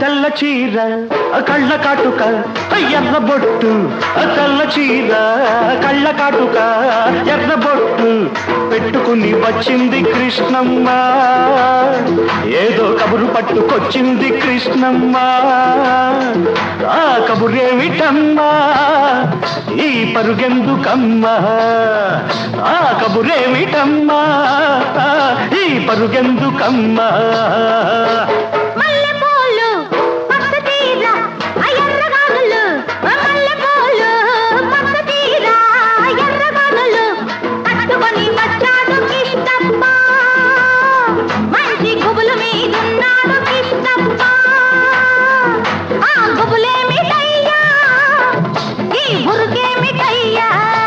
తెల్ల చీర కళ్ళ కాటుక ఎర్ర బొట్టు తెల్ల చీర కళ్ళ కాటుక ఎర్ర బొట్టు పెట్టుకుని వచ్చింది కృష్ణమ్మ ఏదో కబురు పట్టుకొచ్చింది కృష్ణమ్మ ఆ కబురేమిటమ్మా ఈ పరుగెందుకమ్మా ఆ కబురేమిటమ్మా ఈ పరుగెందుకమ్మా